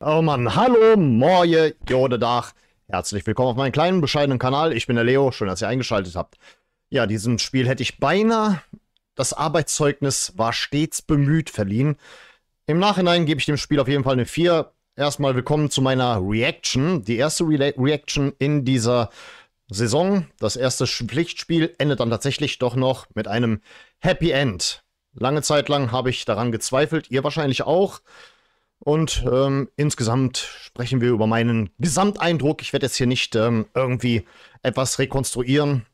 Oh Mann, hallo, moje, Jodedach. Herzlich willkommen auf meinem kleinen, bescheidenen Kanal. Ich bin der Leo, schön, dass ihr eingeschaltet habt. Ja, diesem Spiel hätte ich beinahe das Arbeitszeugnis war stets bemüht verliehen. Im Nachhinein gebe ich dem Spiel auf jeden Fall eine 4. Erstmal willkommen zu meiner Reaction. Die erste Reaction in dieser Saison. Das erste Pflichtspiel endet dann tatsächlich doch noch mit einem Happy End. Lange Zeit lang habe ich daran gezweifelt, ihr wahrscheinlich auch. Und insgesamt sprechen wir über meinen Gesamteindruck. Ich werde jetzt hier nicht irgendwie etwas rekonstruieren.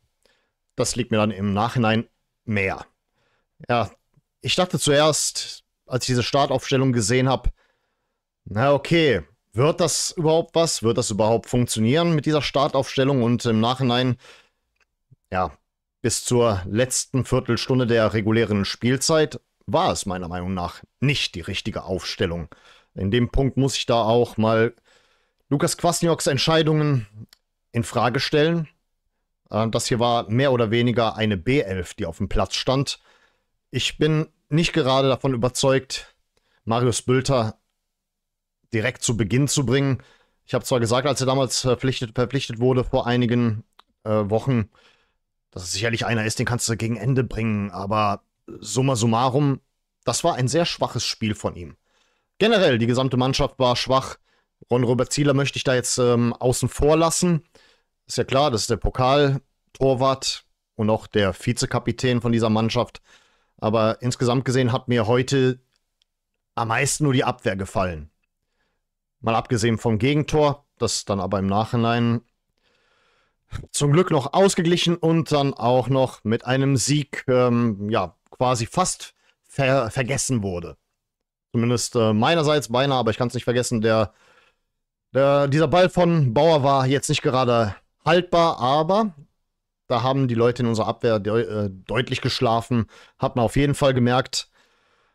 Das liegt mir dann im Nachhinein mehr. Ja, ich dachte zuerst, als ich diese Startaufstellung gesehen habe, na okay, wird das überhaupt was? Wird das überhaupt funktionieren mit dieser Startaufstellung? Und im Nachhinein, ja, bis zur letzten Viertelstunde der regulären Spielzeit war es meiner Meinung nach nicht die richtige Aufstellung. In dem Punkt muss ich da auch mal Lukas Kwasniok's Entscheidungen in Frage stellen. Das hier war mehr oder weniger eine B11, die auf dem Platz stand. Ich bin nicht gerade davon überzeugt, Marius Bülter direkt zu Beginn zu bringen. Ich habe zwar gesagt, als er damals verpflichtet wurde vor einigen Wochen, dass es sicherlich einer ist, den kannst du gegen Ende bringen, aber summa summarum, das war ein sehr schwaches Spiel von ihm. Generell, die gesamte Mannschaft war schwach. Ron-Robert Zieler möchte ich da jetzt außen vor lassen. Ist ja klar, das ist der Pokaltorwart und auch der Vizekapitän von dieser Mannschaft. Aber insgesamt gesehen hat mir heute am meisten nur die Abwehr gefallen. Mal abgesehen vom Gegentor, das dann aber im Nachhinein zum Glück noch ausgeglichen und dann auch noch mit einem Sieg ja, quasi fast vergessen wurde. Zumindest meinerseits beinahe, aber ich kann es nicht vergessen, dieser Ball von Bauer war jetzt nicht gerade haltbar, aber da haben die Leute in unserer Abwehr deutlich geschlafen, hat man auf jeden Fall gemerkt.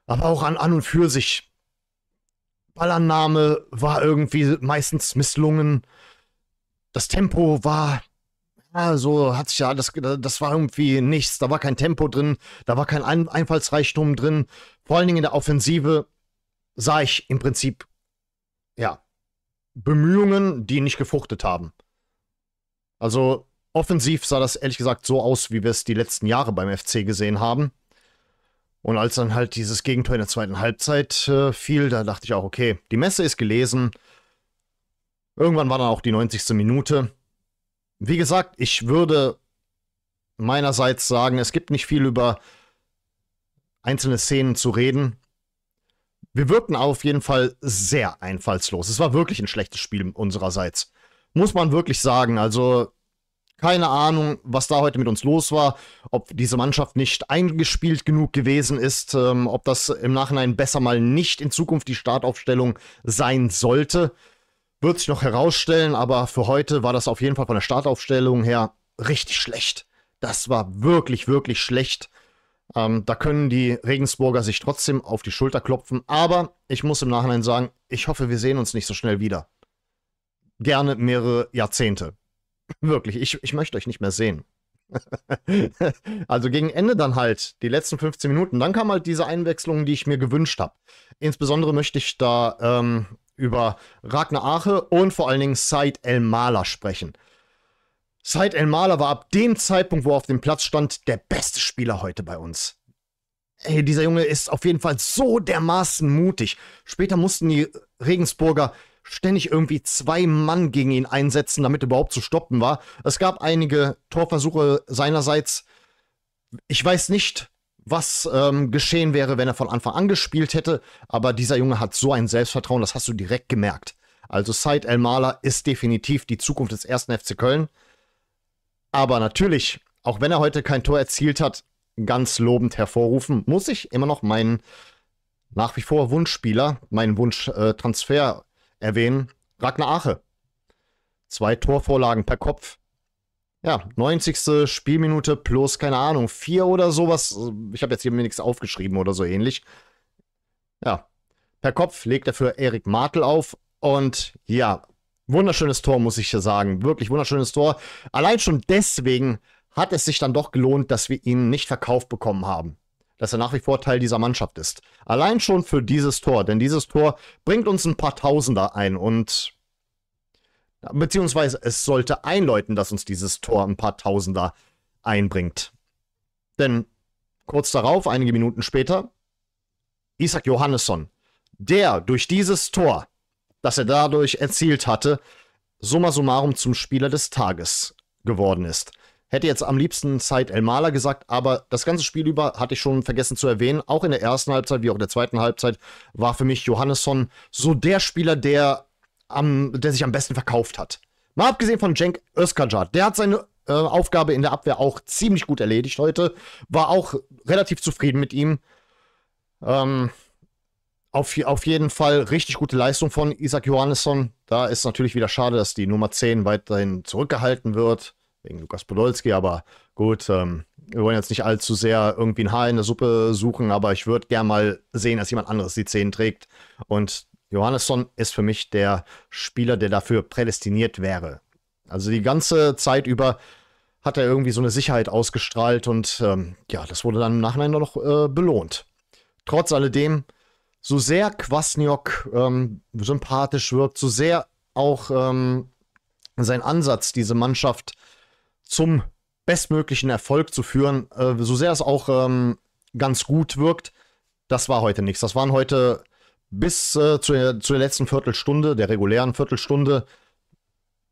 Aber auch an und für sich, Ballannahme war irgendwie meistens misslungen. Das Tempo war, also hat sich ja, das war irgendwie nichts, da war kein Tempo drin, da war kein Einfallsreichtum drin. Vor allen Dingen in der Offensive sah ich im Prinzip, ja, Bemühungen, die nicht gefruchtet haben. Also offensiv sah das ehrlich gesagt so aus, wie wir es die letzten Jahre beim FC gesehen haben. Und als dann halt dieses Gegentor in der zweiten Halbzeit fiel, da dachte ich auch, okay, die Messe ist gelesen. Irgendwann war dann auch die 90. Minute. Wie gesagt, ich würde meinerseits sagen, es gibt nicht viel über einzelne Szenen zu reden. Wir wirkten auf jeden Fall sehr einfallslos. Es war wirklich ein schlechtes Spiel unsererseits. Muss man wirklich sagen. Also, keine Ahnung, was da heute mit uns los war. Ob diese Mannschaft nicht eingespielt genug gewesen ist. Ob das im Nachhinein besser mal nicht in Zukunft die Startaufstellung sein sollte. Wird sich noch herausstellen. Aber für heute war das auf jeden Fall von der Startaufstellung her richtig schlecht. Das war wirklich, wirklich schlecht. Da können die Regensburger sich trotzdem auf die Schulter klopfen. Aber ich muss im Nachhinein sagen, ich hoffe, wir sehen uns nicht so schnell wieder. Gerne mehrere Jahrzehnte. Wirklich, ich möchte euch nicht mehr sehen. Also gegen Ende dann halt, die letzten 15 Minuten, dann kam halt diese Einwechslung, die ich mir gewünscht habe. Insbesondere möchte ich da über Ragnar Ache und vor allen Dingen Said El-Mala sprechen. Said El-Mala war ab dem Zeitpunkt, wo er auf dem Platz stand, der beste Spieler heute bei uns. Ey, dieser Junge ist auf jeden Fall so dermaßen mutig. Später mussten die Regensburger ständig irgendwie 2 Mann gegen ihn einsetzen, damit er überhaupt zu stoppen war. Es gab einige Torversuche seinerseits. Ich weiß nicht, was geschehen wäre, wenn er von Anfang an gespielt hätte, aber dieser Junge hat so ein Selbstvertrauen, das hast du direkt gemerkt. Also Said El-Mala ist definitiv die Zukunft des 1. FC Köln. Aber natürlich, auch wenn er heute kein Tor erzielt hat, ganz lobend hervorrufen, muss ich immer noch meinen nach wie vor Wunschspieler, meinen Wunschtransfer erwähnen, Ragnar Ache. 2 Torvorlagen per Kopf. Ja, 90. Spielminute plus, keine Ahnung, 4 oder sowas. Ich habe jetzt hier mir nichts aufgeschrieben oder so ähnlich. Ja, per Kopf legt er für Erik Martel auf. Und ja, wunderschönes Tor, muss ich sagen. Wirklich wunderschönes Tor. Allein schon deswegen hat es sich dann doch gelohnt, dass wir ihn nicht verkauft bekommen haben. dass er nach wie vor Teil dieser Mannschaft ist. Allein schon für dieses Tor, denn dieses Tor bringt uns ein paar Tausender ein und beziehungsweise es sollte einläuten, dass uns dieses Tor ein paar Tausender einbringt. Denn kurz darauf, einige Minuten später, Isak Johannesson, der durch dieses Tor, das er dadurch erzielt hatte, summa summarum zum Spieler des Tages geworden ist. Hätte jetzt am liebsten Said El-Mala gesagt, aber das ganze Spiel über hatte ich schon vergessen zu erwähnen. Auch in der ersten Halbzeit wie auch in der zweiten Halbzeit war für mich Johannesson so der Spieler, der sich am besten verkauft hat. Mal abgesehen von Cenk Özkacar, der hat seine Aufgabe in der Abwehr auch ziemlich gut erledigt heute. War auch relativ zufrieden mit ihm. Auf jeden Fall richtig gute Leistung von Isak Johannesson. Da ist natürlich wieder schade, dass die Nummer 10 weiterhin zurückgehalten wird. Wegen Lukas Podolski, aber gut, wir wollen jetzt nicht allzu sehr irgendwie ein Haar in der Suppe suchen, aber ich würde gern mal sehen, dass jemand anderes die 10 trägt. Und Johannesson ist für mich der Spieler, der dafür prädestiniert wäre. Also die ganze Zeit über hat er irgendwie so eine Sicherheit ausgestrahlt und ja, das wurde dann im Nachhinein noch belohnt. Trotz alledem, so sehr Kwasniok sympathisch wirkt, so sehr auch sein Ansatz, diese Mannschaft zum bestmöglichen Erfolg zu führen, so sehr es auch ganz gut wirkt, das war heute nichts. Das waren heute bis zur letzten Viertelstunde, der regulären Viertelstunde,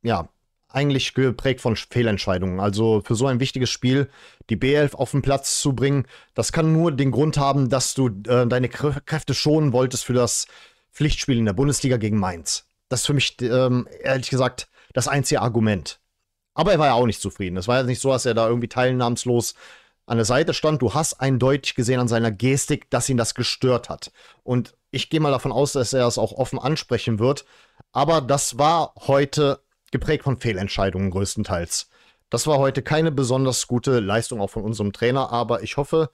ja, eigentlich geprägt von Fehlentscheidungen. Also für so ein wichtiges Spiel die B11 auf den Platz zu bringen, das kann nur den Grund haben, dass du deine Kräfte schonen wolltest für das Pflichtspiel in der Bundesliga gegen Mainz. Das ist für mich, ehrlich gesagt, das einzige Argument. Aber er war ja auch nicht zufrieden. Es war ja nicht so, dass er da irgendwie teilnahmslos an der Seite stand. Du hast eindeutig gesehen an seiner Gestik, dass ihn das gestört hat. Und ich gehe mal davon aus, dass er es auch offen ansprechen wird. Aber das war heute geprägt von Fehlentscheidungen größtenteils. Das war heute keine besonders gute Leistung auch von unserem Trainer. Aber ich hoffe,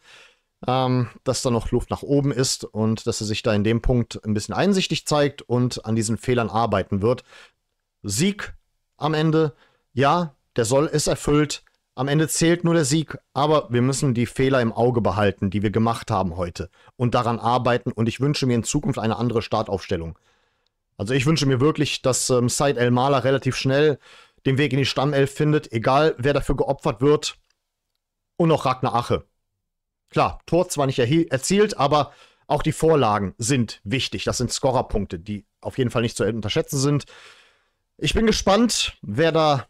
dass da noch Luft nach oben ist und dass er sich da in dem Punkt ein bisschen einsichtig zeigt und an diesen Fehlern arbeiten wird. Sieg am Ende, ja, der Soll ist erfüllt. Am Ende zählt nur der Sieg, aber wir müssen die Fehler im Auge behalten, die wir gemacht haben heute und daran arbeiten. Und ich wünsche mir in Zukunft eine andere Startaufstellung. Also ich wünsche mir wirklich, dass Said El-Mala relativ schnell den Weg in die Stammelf findet, egal wer dafür geopfert wird. Und auch Ragnar Ache. Klar, Tor zwar nicht erzielt, aber auch die Vorlagen sind wichtig. Das sind Scorerpunkte, die auf jeden Fall nicht zu unterschätzen sind. Ich bin gespannt, wer da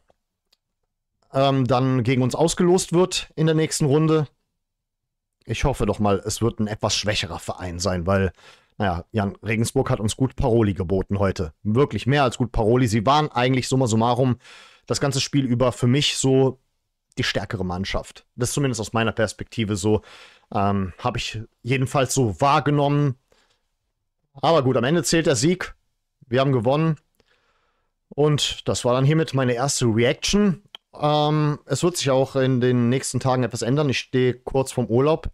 dann gegen uns ausgelost wird in der nächsten Runde. Ich hoffe doch mal, es wird ein etwas schwächerer Verein sein, weil, naja, Jan Regensburg hat uns gut Paroli geboten heute. Wirklich mehr als gut Paroli. Sie waren eigentlich summa summarum das ganze Spiel über für mich so die stärkere Mannschaft. Das ist zumindest aus meiner Perspektive so. Habe ich jedenfalls so wahrgenommen. Aber gut, am Ende zählt der Sieg. Wir haben gewonnen. Und das war dann hiermit meine erste Reaction. Es wird sich auch in den nächsten Tagen etwas ändern. Ich stehe kurz vorm Urlaub.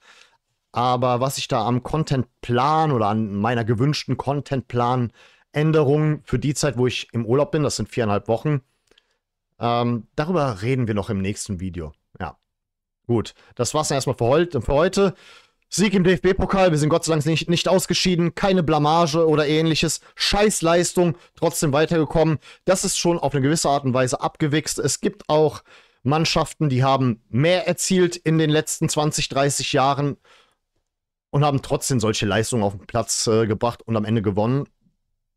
Aber was ich da am Contentplan oder an meiner gewünschten Contentplan-Änderung für die Zeit, wo ich im Urlaub bin, das sind 4,5 Wochen, darüber reden wir noch im nächsten Video. Ja, gut. Das war's dann erstmal für heute. Sieg im DFB-Pokal, wir sind Gott sei Dank nicht ausgeschieden, keine Blamage oder ähnliches, Scheißleistung, trotzdem weitergekommen. Das ist schon auf eine gewisse Art und Weise abgewichst. Es gibt auch Mannschaften, die haben mehr erzielt in den letzten 20, 30 Jahren und haben trotzdem solche Leistungen auf den Platz gebracht und am Ende gewonnen.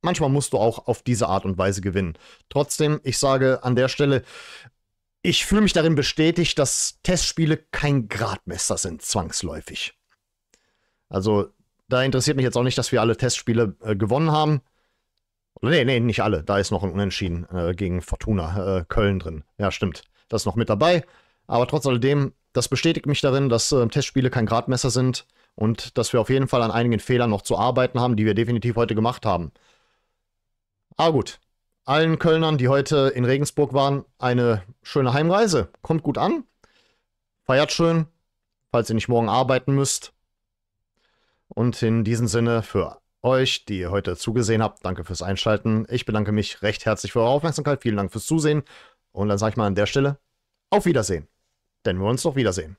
Manchmal musst du auch auf diese Art und Weise gewinnen. Trotzdem, ich sage an der Stelle, ich fühle mich darin bestätigt, dass Testspiele kein Gradmesser sind, zwangsläufig. Also, da interessiert mich jetzt auch nicht, dass wir alle Testspiele gewonnen haben. Nee, nicht alle. Da ist noch ein Unentschieden gegen Fortuna Köln drin. Ja, stimmt. Das ist noch mit dabei. Aber trotz alledem, das bestätigt mich darin, dass Testspiele kein Gradmesser sind und dass wir auf jeden Fall an einigen Fehlern noch zu arbeiten haben, die wir definitiv heute gemacht haben. Aber gut. Allen Kölnern, die heute in Regensburg waren, eine schöne Heimreise. Kommt gut an. Feiert schön, falls ihr nicht morgen arbeiten müsst. Und in diesem Sinne für euch, die ihr heute zugesehen habt, danke fürs Einschalten. Ich bedanke mich recht herzlich für eure Aufmerksamkeit. Vielen Dank fürs Zusehen. Und dann sage ich mal an der Stelle, auf Wiedersehen. Denn wir uns noch wiedersehen.